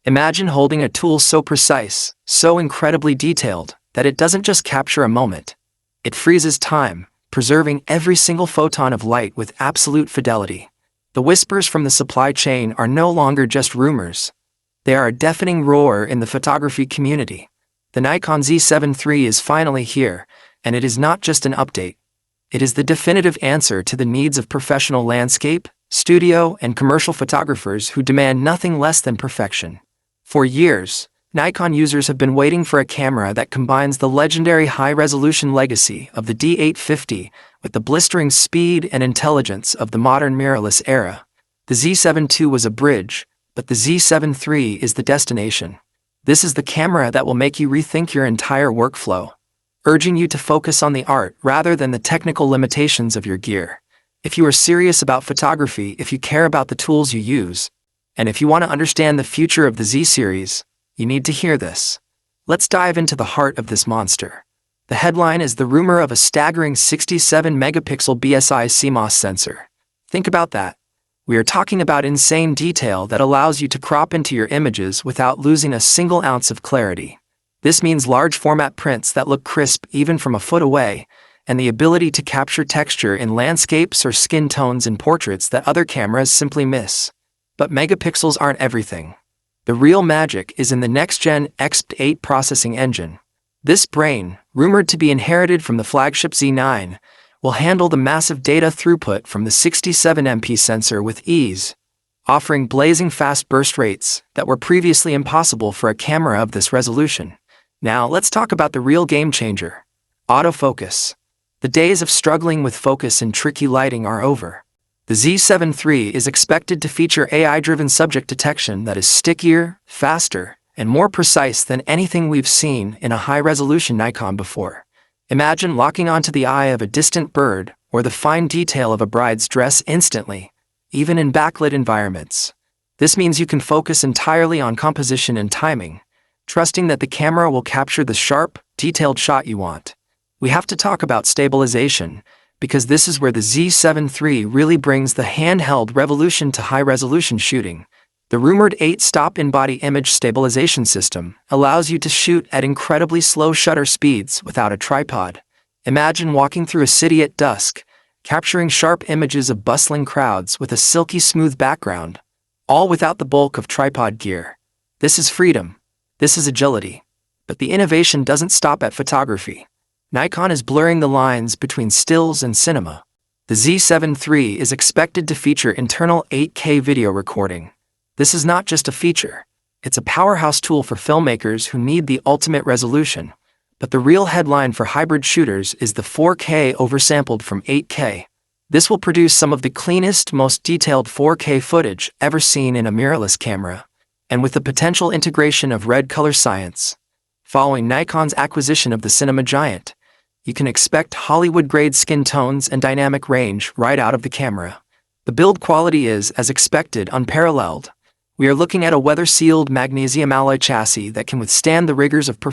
Imagine holding a tool so precise, so incredibly detailed, that it doesn't just capture a moment. It freezes time, preserving every single photon of light with absolute fidelity. The whispers from the supply chain are no longer just rumors. They are a deafening roar in the photography community. The Nikon Z7 III is finally here, and it is not just an update. It is the definitive answer to the needs of professional landscape, studio, and commercial photographers who demand nothing less than perfection. For years, Nikon users have been waiting for a camera that combines the legendary high-resolution legacy of the D850 with the blistering speed and intelligence of the modern mirrorless era. The Z7 II was a bridge, but the Z7 III is the destination. This is the camera that will make you rethink your entire workflow, urging you to focus on the art rather than the technical limitations of your gear. If you are serious about photography, if you care about the tools you use, and if you want to understand the future of the Z series, you need to hear this. Let's dive into the heart of this monster. The headline is the rumor of a staggering 67-megapixel BSI CMOS sensor. Think about that. We are talking about insane detail that allows you to crop into your images without losing a single ounce of clarity. This means large format prints that look crisp even from a foot away, and the ability to capture texture in landscapes or skin tones in portraits that other cameras simply miss. But megapixels aren't everything. The real magic is in the next-gen Expeed 8 processing engine. This brain, rumored to be inherited from the flagship Z9, will handle the massive data throughput from the 67MP sensor with ease, offering blazing fast burst rates that were previously impossible for a camera of this resolution. Now let's talk about the real game changer: autofocus. The days of struggling with focus in tricky lighting are over. The Z7 III is expected to feature AI-driven subject detection that is stickier, faster, and more precise than anything we've seen in a high-resolution Nikon before. Imagine locking onto the eye of a distant bird or the fine detail of a bride's dress instantly, even in backlit environments. This means you can focus entirely on composition and timing, trusting that the camera will capture the sharp, detailed shot you want. We have to talk about stabilization, because this is where the Z7 III really brings the handheld revolution to high-resolution shooting. The rumored 8-stop in-body image stabilization system allows you to shoot at incredibly slow shutter speeds without a tripod. Imagine walking through a city at dusk, capturing sharp images of bustling crowds with a silky smooth background, all without the bulk of tripod gear. This is freedom. This is agility. But the innovation doesn't stop at photography. Nikon is blurring the lines between stills and cinema. The Z7 III is expected to feature internal 8K video recording. This is not just a feature. It's a powerhouse tool for filmmakers who need the ultimate resolution. But the real headline for hybrid shooters is the 4K oversampled from 8K. This will produce some of the cleanest, most detailed 4K footage ever seen in a mirrorless camera. And with the potential integration of red color science, following Nikon's acquisition of the cinema giant, you can expect Hollywood-grade skin tones and dynamic range right out of the camera. The build quality is, as expected, unparalleled. We are looking at a weather-sealed magnesium alloy chassis that can withstand the rigors of